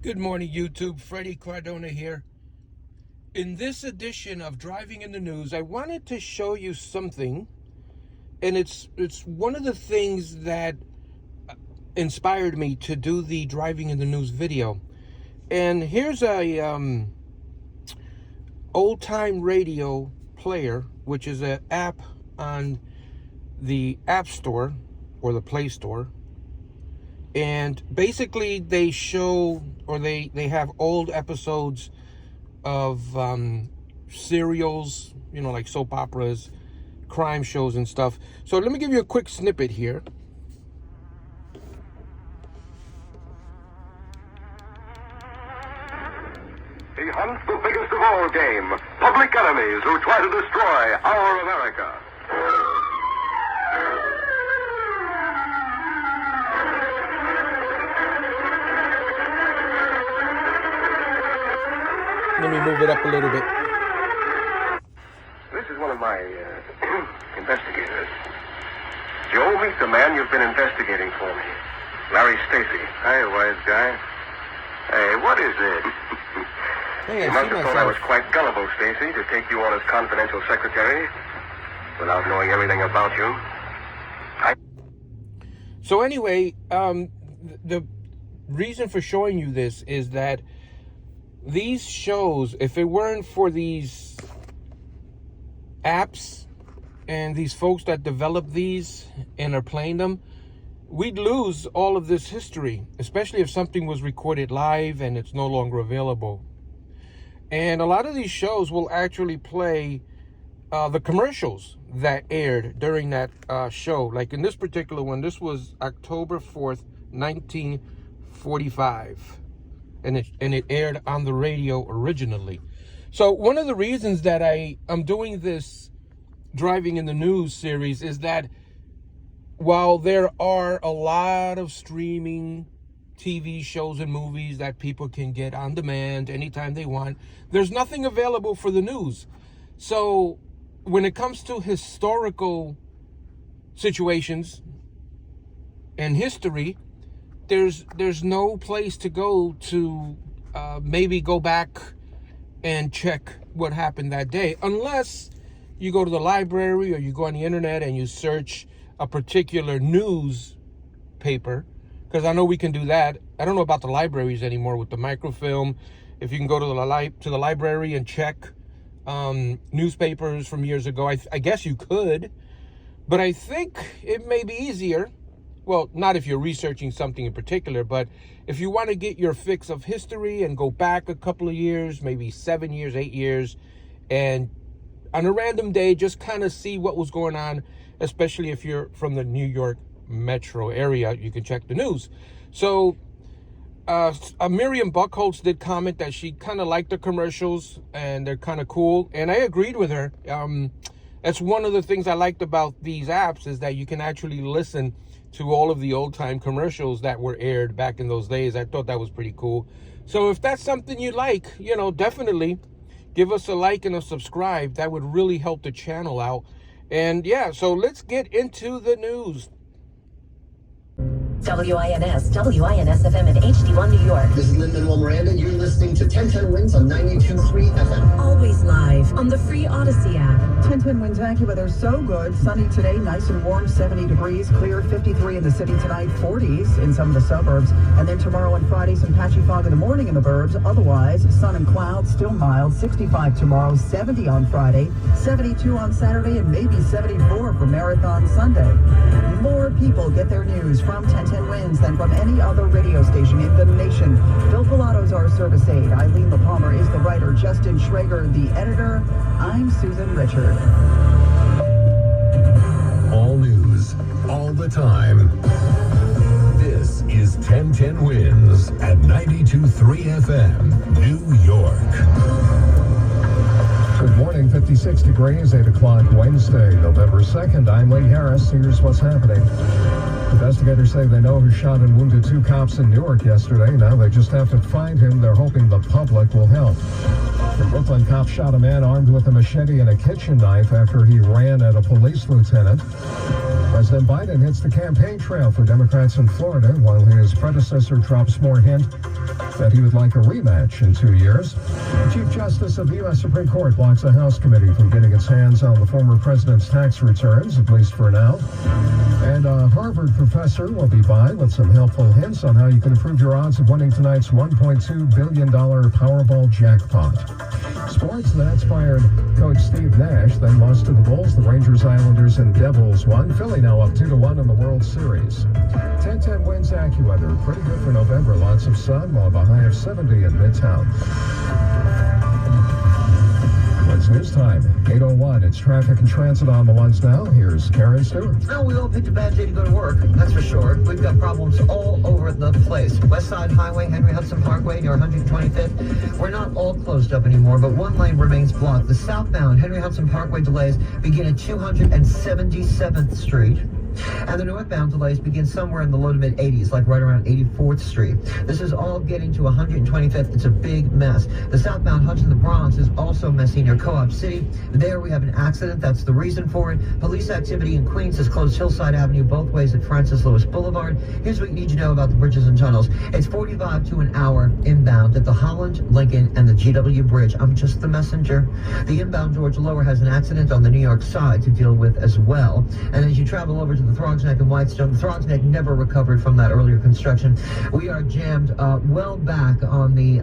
Good morning, YouTube. Freddie Cardona here. In this edition of Driving in the News, I wanted to show you something, and it's one of the things that inspired me to do the Driving in the News video. And here's a old-time radio player, which is an app on the App Store or the Play Store. And basically they show, or they have old episodes of serials, you know, like soap operas, crime shows and stuff. So let me give you a quick snippet here. He hunts the biggest of all game, public enemies who try to destroy our America. Let me move it up a little bit. This is one of my investigators. Joe, meet the man you've been investigating for me. Larry Stacy. Hi, wise guy. Hey, what is this? Hey, You must have thought I was quite gullible, Stacy, to take you on as confidential secretary without knowing everything about you. So anyway, the reason for showing you this is that these shows, if it weren't for these apps and these folks that develop these and are playing them, we'd lose all of this history, especially if something was recorded live and it's no longer available. And a lot of these shows will actually play the commercials that aired during that show. Like in this particular one, this was October 4th, 1945. And it aired on the radio originally. So one of the reasons that I'm doing this Driving in the News series is that while there are a lot of streaming TV shows and movies that people can get on demand anytime they want, there's nothing available for the news. So when it comes to historical situations and history, there's no place to go to maybe go back and check what happened that day, unless you go to the library or you go on the internet and you search a particular newspaper, because I know we can do that. I don't know about the libraries anymore with the microfilm. If you can go to the library and check newspapers from years ago, I guess you could, but I think it may be easier. Well, not if you're researching something in particular, but if you want to get your fix of history and go back a couple of years, maybe 7 years, 8 years, and on a random day, just kind of see what was going on, especially if you're from the New York metro area, you can check the news. So Miriam Buckholz did comment that she kind of liked the commercials and they're kind of cool. And I agreed with her. That's one of the things I liked about these apps, is that you can actually listen to all of the old time commercials that were aired back in those days. I thought that was pretty cool. So if that's something you like, you know, definitely give us a like and a subscribe. That would really help the channel out. And yeah, so let's get into the news. WINS, WINS-FM and HD1 New York. This is Lin-Manuel Miranda. You're listening to 1010 Wins on 92.3 FM. Always live on the free Odyssey app. 1010 Winds AccuWeather, so good. Sunny today, nice and warm, 70 degrees. Clear, 53 in the city tonight, 40s in some of the suburbs. And then tomorrow and Friday, some patchy fog in the morning in the burbs. Otherwise, sun and clouds, still mild. 65 tomorrow, 70 on Friday, 72 on Saturday, and maybe 74 for Marathon Sunday. More people get their news from 1010 Winds than from any other radio station in the nation. Phil Pilato's our service aide. Eileen LaPalmer is the writer. Justin Schrager, the editor. I'm Susan Richard. All news, all the time. This is 1010 Wins at 92.3 FM, New York. Good morning, 56 degrees, 8 o'clock Wednesday, November 2nd. I'm Lee Harris. Here's what's happening. Investigators say they know who shot and wounded 2 cops in Newark yesterday. Now they just have to find him. They're hoping the public will help. In Brooklyn, cops shot a man armed with a machete and a kitchen knife after he ran at a police lieutenant. President Biden hits the campaign trail for Democrats in Florida while his predecessor drops more hint that he would like a rematch in 2 years. The Chief Justice of the U.S. Supreme Court blocks a House committee from getting its hands on the former president's tax returns, at least for now. And a Harvard professor will be by with some helpful hints on how you can improve your odds of winning tonight's $1.2 billion Powerball jackpot. Sports, the Nets fired coach Steve Nash, then lost to the Bulls. The Rangers, Islanders, and Devils won. Philly now up 2-1 in the World Series. 10-10 Winds AccuWeather. Pretty good for November. Lots of sun. We'll have a high of 70 in Midtown. It's news time, 8:01. It's traffic and transit on the ones now. Here's Karen Stewart. Well, we all picked a bad day to go to work, that's for sure. We've got problems all over the place. West Side Highway, Henry Hudson Parkway near 125th. We're not all closed up anymore, but one lane remains blocked. The southbound Henry Hudson Parkway delays begin at 277th Street. And the northbound delays begin somewhere in the low to mid 80s, like right around 84th Street. This is all getting to 125th. It's a big mess. The southbound Hudson, the Bronx, is also messy near Co-op City. There we have an accident. That's the reason for it. Police activity in Queens has closed Hillside Avenue both ways at Francis Lewis Boulevard. Here's what you need to know about the bridges and tunnels. It's 45 to an hour inbound at the Holland, Lincoln, and the GW Bridge. I'm just the messenger. The inbound George Lower has an accident on the New York side to deal with as well. And as you travel over to the Throgs Neck and Whitestone, the Throgs Neck never recovered from that earlier construction. We are jammed well back on the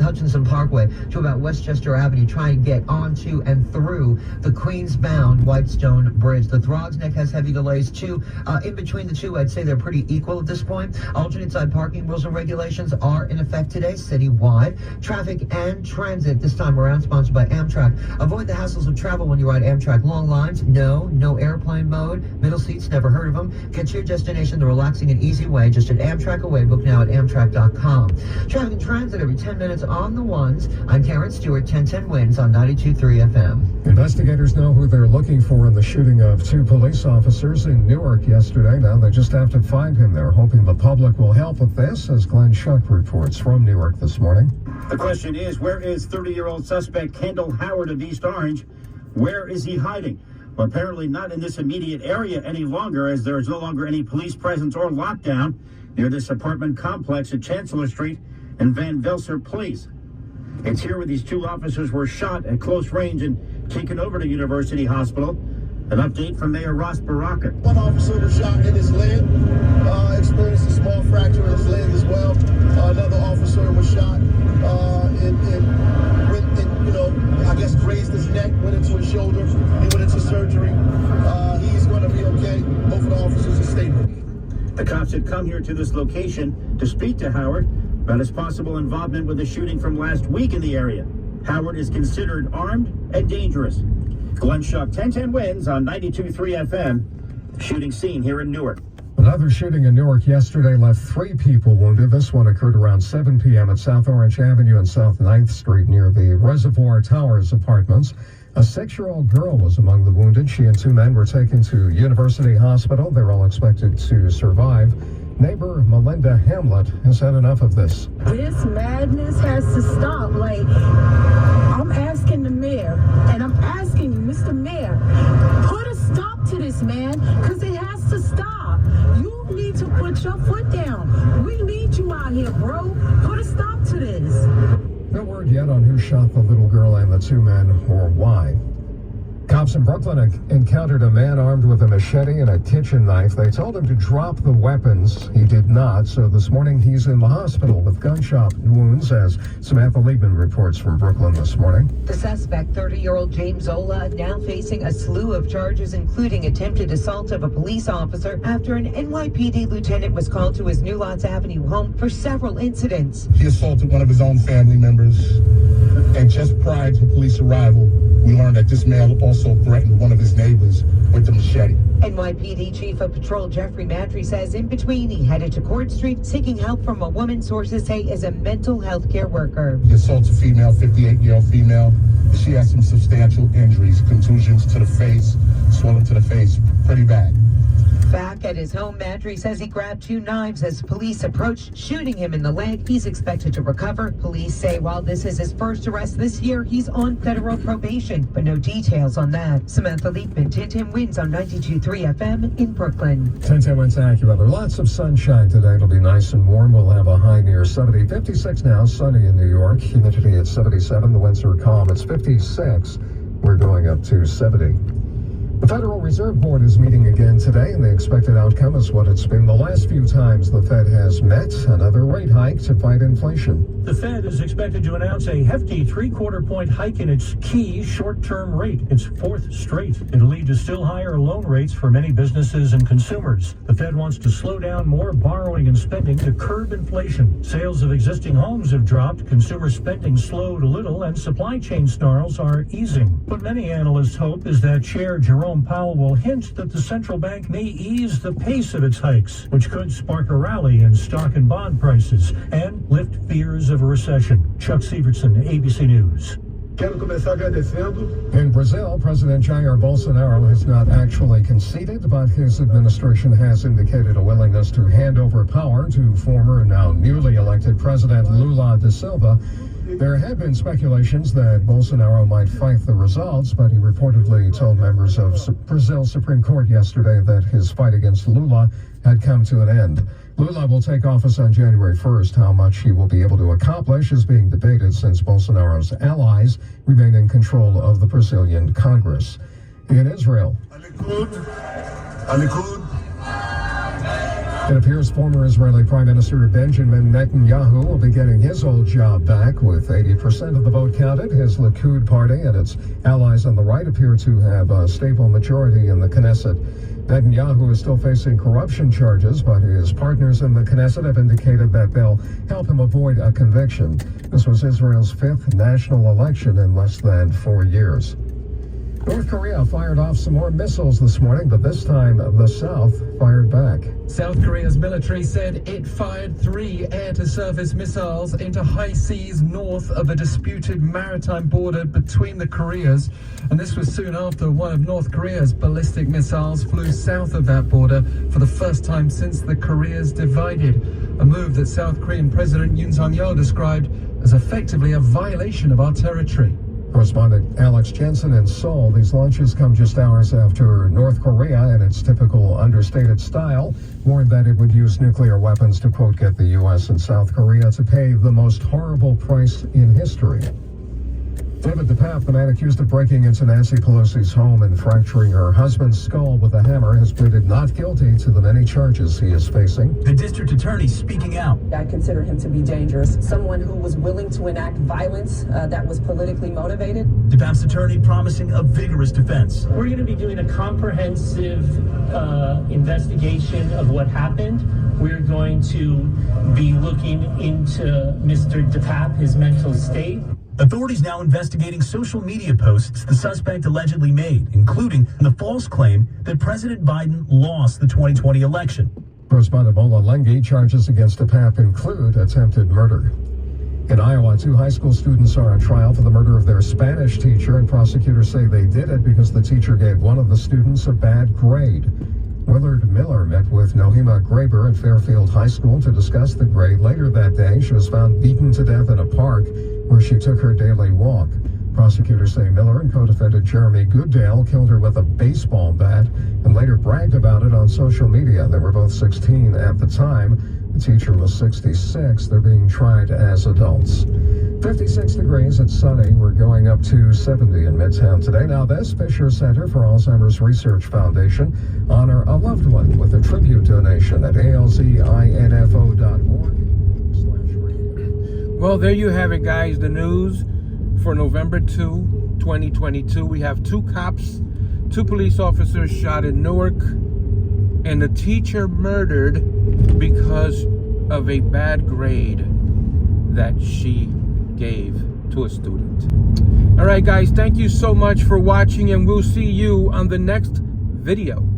Hutchinson Parkway to about Westchester Avenue, trying to get onto and through the Queens-bound Whitestone Bridge. The Throgs Neck has heavy delays too. In between the two, I'd say they're pretty equal at this point. Alternate side parking rules and regulations are in effect today, citywide. Traffic and transit this time around sponsored by Amtrak. Avoid the hassles of travel when you ride Amtrak. Long lines, no airplane mode, middle seats, never heard of them. Get to your destination the relaxing and easy way, just at Amtrak Away. Book now at Amtrak.com. Traffic and transit every 10 minutes on the ones. I'm Karen Stewart, 1010 Winds on 92.3 FM. Investigators know who they're looking for in the shooting of 2 police officers in Newark yesterday. Now they just have to find him. They're hoping the public will help with this, as Glenn Schuck reports from Newark this morning. The question is, where is 30-year-old suspect Kendall Howard of East Orange? Where is he hiding? Well, apparently not in this immediate area any longer, as there is no longer any police presence or lockdown near this apartment complex at Chancellor Street and Van Velser Place. It's here where these 2 officers were shot at close range and taken over to University Hospital. An update from Mayor Ross Baraka. One officer was shot in his leg, experienced a small fracture in his leg as well. Another officer was shot I guess grazed his neck, went into his shoulder. He went into surgery. He's going to be okay. Both of the officers are stable. The cops had come here to this location to speak to Howard about his possible involvement with the shooting from last week in the area. Howard is considered armed and dangerous. Glenn Schuck, 1010 Winds on 92.3 FM. The shooting scene here in Newark. Another shooting in Newark yesterday left 3 people wounded. This one occurred around 7 p.m. at South Orange Avenue and South 9th Street near the Reservoir Towers apartments. A 6-year-old girl was among the wounded. She and 2 men were taken to University Hospital. They're all expected to survive. Neighbor Melinda Hamlet has had enough of this. This madness has to stop. Like, I'm asking the mayor, and I'm asking you, Mr. Mayor, put a stop to this, man, because it has to stop. You need to put your foot down. We need you out here, bro. Put a stop to this. No word yet on who shot the little girl and the 2 men or why. Cops in Brooklyn encountered a man armed with a machete and a kitchen knife. They told him to drop the weapons. He did not, so this morning he's in the hospital with gunshot wounds, as Samantha Liebman reports from Brooklyn this morning. The suspect, 30-year-old James Zola, now facing a slew of charges, including attempted assault of a police officer after an NYPD lieutenant was called to his New Lots Avenue home for several incidents. He assaulted one of his own family members, and just prior to police arrival, we learned that this male also threatened one of his neighbors with the machete. NYPD Chief of Patrol Jeffrey Matry says in between he headed to Court Street seeking help from a woman sources say is a mental health care worker. He assaulted a female, 58-year-old female. She has some substantial injuries, contusions to the face, swelling to the face, pretty bad. Back at his home, Madry says he grabbed 2 knives as police approached, shooting him in the leg. He's expected to recover. Police say while this is his first arrest this year, he's on federal probation, but no details on that. Samantha Leitman, 1010 Wins on 92.3 FM in Brooklyn. 1010 Wins AccuWeather. Lots of sunshine today. It'll be nice and warm. We'll have a high near 70. 56 now, sunny in New York. Humidity at 77. The winds are calm. It's 56. We're going up to 70. The Federal Reserve Board is meeting again today, and the expected outcome is what it's been the last few times the Fed has met, another rate hike to fight inflation. The Fed is expected to announce a hefty 3/4 point hike in its key short-term rate, its 4th straight. It'll lead to still higher loan rates for many businesses and consumers. The Fed wants to slow down more borrowing and spending to curb inflation. Sales of existing homes have dropped, consumer spending slowed a little, and supply chain snarls are easing. What many analysts hope is that Chair Jerome Powell will hint that the central bank may ease the pace of its hikes, which could spark a rally in stock and bond prices and lift fears of a recession. Chuck Sievertson, ABC News. In Brazil, President Jair Bolsonaro has not actually conceded, but his administration has indicated a willingness to hand over power to former and now newly elected President Lula da Silva. There have been speculations that Bolsonaro might fight the results, but he reportedly told members of Brazil's Supreme Court yesterday that his fight against Lula had come to an end. Lula will take office on January 1st. How much he will be able to accomplish is being debated since Bolsonaro's allies remain in control of the Brazilian Congress. In Israel, it appears former Israeli Prime Minister Benjamin Netanyahu will be getting his old job back with 80% of the vote counted. His Likud party and its allies on the right appear to have a stable majority in the Knesset. Netanyahu is still facing corruption charges, but his partners in the Knesset have indicated that they'll help him avoid a conviction. This was Israel's 5th national election in less than 4 years. North Korea fired off some more missiles this morning, but this time the South fired back. South Korea's military said it fired 3 air-to-surface missiles into high seas north of the disputed maritime border between the Koreas. And this was soon after one of North Korea's ballistic missiles flew south of that border for the first time since the Koreas divided. A move that South Korean President Yoon Suk-yeol described as effectively a violation of our territory. Correspondent Alex Jensen in Seoul. These launches come just hours after North Korea, in its typical understated style, warned that it would use nuclear weapons to, quote, get the U.S. and South Korea to pay the most horrible price in history. David DePape, the man accused of breaking into Nancy Pelosi's home and fracturing her husband's skull with a hammer, has pleaded not guilty to the many charges he is facing. The district attorney speaking out. I consider him to be dangerous. Someone who was willing to enact violence that was politically motivated. DePape's attorney promising a vigorous defense. We're going to be doing a comprehensive investigation of what happened. We're going to be looking into Mr. DePape, his mental state. Authorities now investigating social media posts the suspect allegedly made, including the false claim that President Biden lost the 2020 election. Correspondent Mola Lengi. Charges against DePape include attempted murder. In Iowa, 2 high school students are on trial for the murder of their Spanish teacher, and prosecutors say they did it because the teacher gave one of the students a bad grade. Willard Miller met with Nohema Graber at Fairfield High School to discuss the grade. Later that day, she was found beaten to death in a park where she took her daily walk. Prosecutors say Miller and co-defendant Jeremy Goodale killed her with a baseball bat and later bragged about it on social media. They were both 16 at the time. The teacher was 66. They're being tried as adults. 56 degrees, it's sunny. We're going up to 70 in Midtown today. Now this, Fisher Center for Alzheimer's Research Foundation honor a loved one with a tribute donation at alzinfo.org. Well, there you have it, guys. The news for November 2, 2022. We have 2 cops, 2 police officers shot in Newark, and a teacher murdered because of a bad grade that she gave to a student. All right, guys, thank you so much for watching, and we'll see you on the next video.